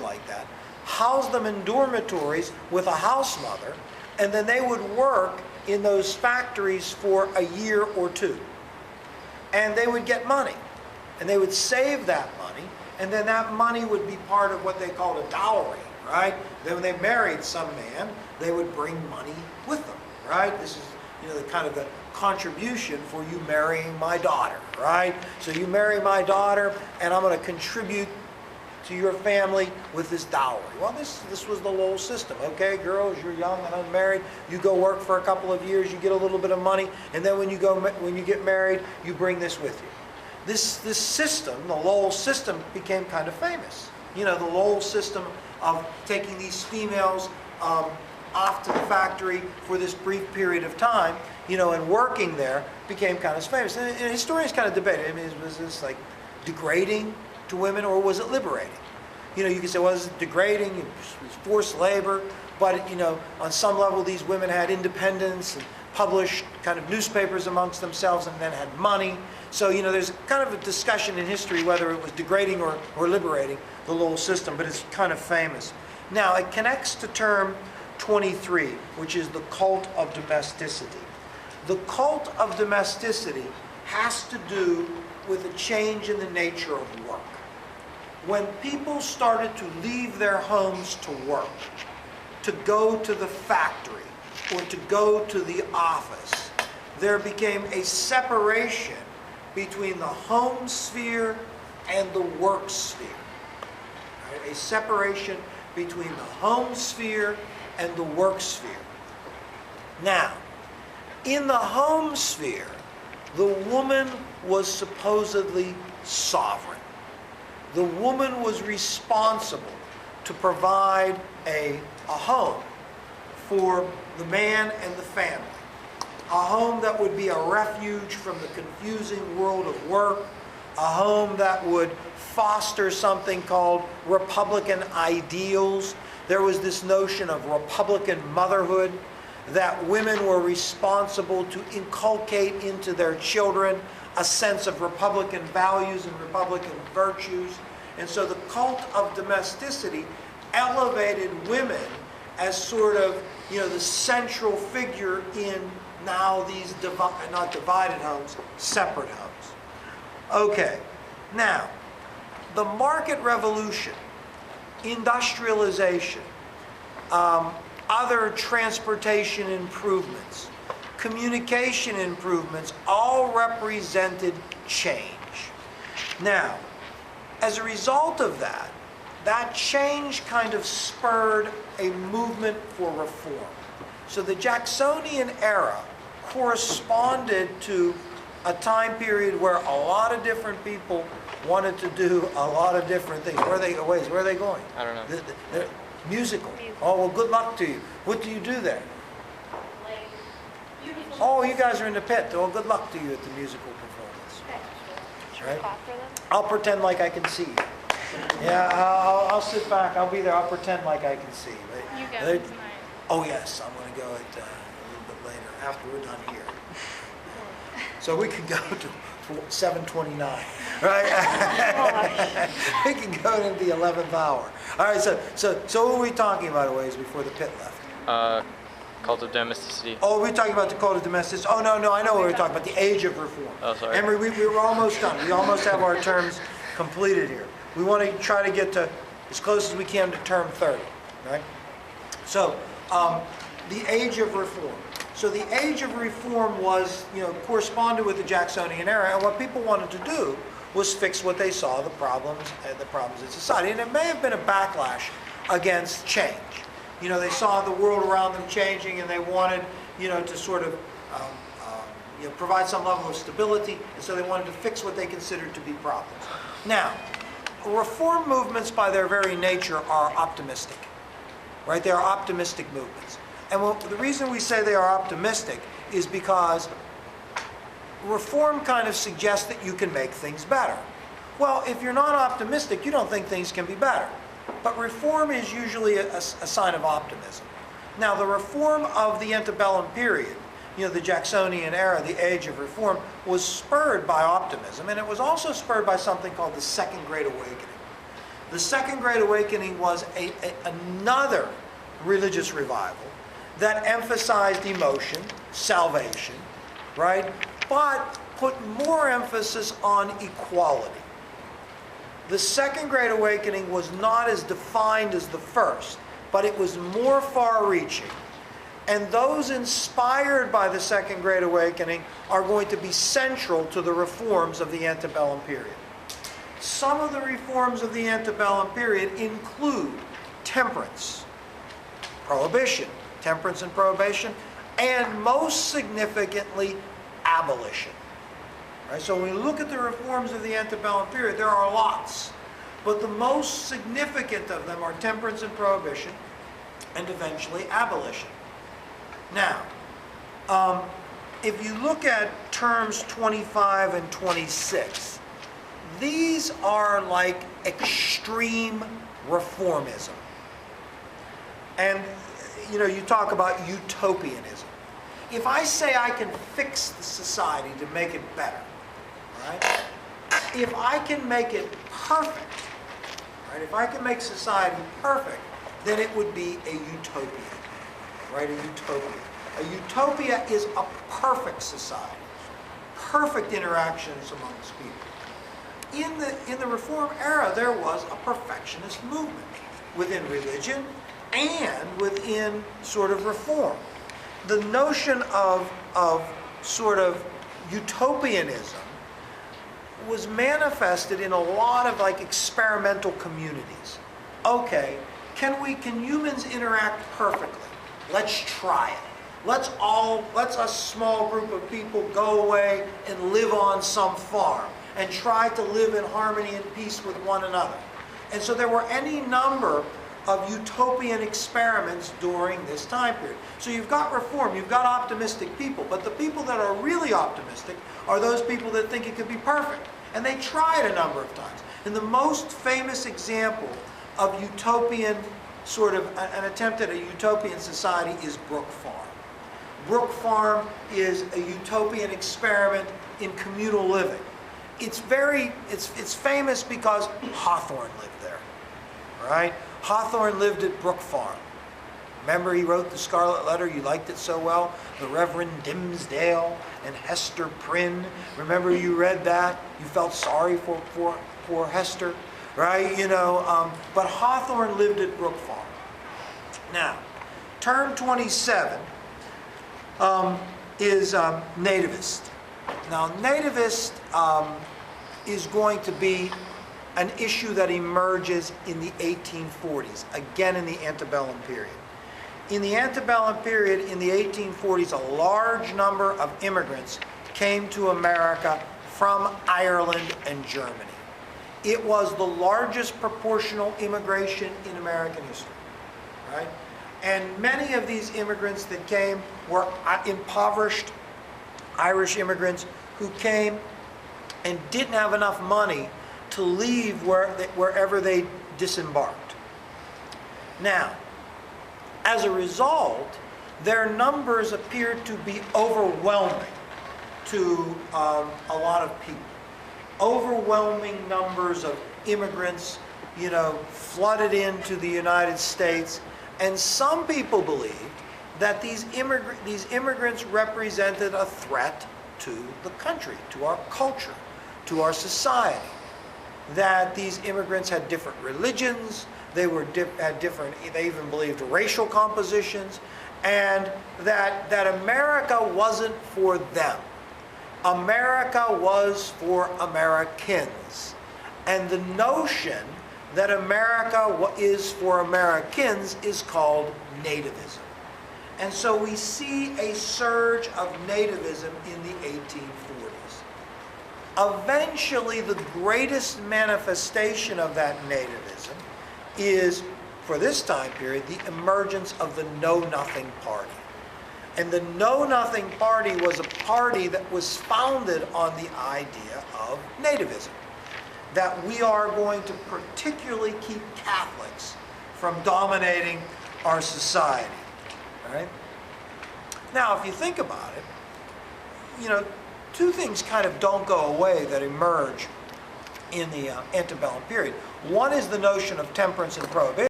like that, house them in dormitories with a house mother, and then they would work in those factories for a year or two. And they would get money. And they would save that money, and then that money would be part of what they called a dowry, right? Then when they married some man, they would bring money with them, right? This is, the kind of the contribution for you marrying my daughter, right? So you marry my daughter, and I'm going to contribute to your family with this dowry. Well, this was the Lowell system. Okay, girls, you're young and unmarried. You go work for a couple of years, you get a little bit of money, and then when you get married, you bring this with you. This system, the Lowell system, became kind of famous. The Lowell system of taking these females off to the factory for this brief period of time, and working there became kind of famous. And historians kind of debate it. I mean, was this like degrading to women, or was it liberating? You can say, well, is it degrading? It was forced labor. But, on some level, these women had independence and published kind of newspapers amongst themselves, and then had money. So, there's kind of a discussion in history whether it was degrading or liberating, the Lowell system, but it's kind of famous. Now, it connects to term 23, which is the cult of domesticity. The cult of domesticity has to do with a change in the nature of work. When people started to leave their homes to work, to go to the factory, or to go to the office, there became a separation between the home sphere and the work sphere. Right? A separation between the home sphere and the work sphere. Now, in the home sphere, the woman was supposedly sovereign. The woman was responsible to provide a home for the man and the family. A home that would be a refuge from the confusing world of work. A home that would foster something called Republican ideals. There was this notion of Republican motherhood, that women were responsible to inculcate into their children a sense of Republican values and Republican virtues. And so the cult of domesticity elevated women as sort of, the central figure in now these not divided homes, separate homes. Okay, now, the market revolution, industrialization, other transportation improvements, communication improvements, all represented change. Now, as a result of that, that change kind of spurred a movement for reform. So the Jacksonian era corresponded to a time period where a lot of different people wanted to do a lot of different things. Where are they going? I don't know. They're musical. Oh, well, good luck to you. What do you do there? Oh, you guys are in the pit. Well, good luck to you at the musical performance. Right? I'll pretend like I can see you. Yeah, I'll sit back. I'll be there. I'll pretend like I can see. You go tonight. Oh, yes. I'm going to go a little bit later after we're done here. So we can go to 7:29, right? We can go into the 11th hour. All right, so what were we talking about a ways before the pit left? Cult of domesticity. Oh, we're talking about the cult of domesticity. Oh, no, I know what we're talking about, the age of reform. Oh, sorry. Emery, we were almost done. We almost have our terms completed here. We want to try to get to as close as we can to term 30, right? So, the age of reform. So the age of reform was, corresponded with the Jacksonian era, and what people wanted to do was fix what they saw, the problems in society. And it may have been a backlash against change. They saw the world around them changing, and they wanted, to sort of provide some level of stability, and so they wanted to fix what they considered to be problems. Now, reform movements by their very nature are optimistic, right? They are optimistic movements. And the reason we say they are optimistic is because reform kind of suggests that you can make things better. Well, if you're not optimistic, you don't think things can be better. But reform is usually a sign of optimism. Now, the reform of the antebellum period, the Jacksonian era, the age of reform, was spurred by optimism, and it was also spurred by something called the Second Great Awakening. The Second Great Awakening was another religious revival that emphasized emotion, salvation, right? But put more emphasis on equality. The Second Great Awakening was not as defined as the first, but it was more far-reaching. And those inspired by the Second Great Awakening are going to be central to the reforms of the antebellum period. Some of the reforms of the antebellum period include temperance, prohibition, temperance and prohibition, and most significantly, abolition. Right? So when we look at the reforms of the antebellum period, there are lots. But the most significant of them are temperance and prohibition, and eventually abolition. Now, if you look at terms 25 and 26, these are like extreme reformism. And, you talk about utopianism. If I say I can fix the society to make it better, right? If I can make it perfect, right? If I can make society perfect, then it would be a utopia, right? A utopia. A utopia is a perfect society, perfect interactions amongst people. In the Reform era, there was a perfectionist movement within religion and within sort of reform. The notion of sort of utopianism was manifested in a lot of like experimental communities. Okay, can humans interact perfectly? Let's try it. Let's a small group of people go away and live on some farm and try to live in harmony and peace with one another. And so there were any number of utopian experiments during this time period. So you've got reform, you've got optimistic people, but the people that are really optimistic are those people that think it could be perfect. And they try it a number of times. And the most famous example of utopian, sort of an attempt at a utopian society is Brook Farm. Brook Farm is a utopian experiment in communal living. It's famous because Hawthorne lived there, right? Hawthorne lived at Brook Farm. Remember he wrote the Scarlet Letter, you liked it so well? The Reverend Dimmesdale and Hester Prynne. Remember you read that? You felt sorry for Hester, right? But Hawthorne lived at Brook Farm. Now, term 27 is Nativist. Now, Nativist is going to be an issue that emerges in the 1840s, again in the antebellum period. In the antebellum period, in the 1840s, a large number of immigrants came to America from Ireland and Germany. It was the largest proportional immigration in American history, right? And many of these immigrants that came were impoverished Irish immigrants who came and didn't have enough money to leave wherever they disembarked. Now, as a result, their numbers appeared to be overwhelming to a lot of people. Overwhelming numbers of immigrants, flooded into the United States. And some people believed that these immigrants represented a threat to the country, to our culture, to our society. That these immigrants had different religions, they even believed racial compositions, and that America wasn't for them. America was for Americans. And the notion that America is for Americans is called nativism. And so we see a surge of nativism in the 1840s. Eventually, the greatest manifestation of that nativism is, for this time period, the emergence of the Know-Nothing Party. And the Know-Nothing Party was a party that was founded on the idea of nativism. That we are going to particularly keep Catholics from dominating our society. Right? Now, if you think about it, two things kind of don't go away that emerge in the antebellum period. One is the notion of temperance and prohibition.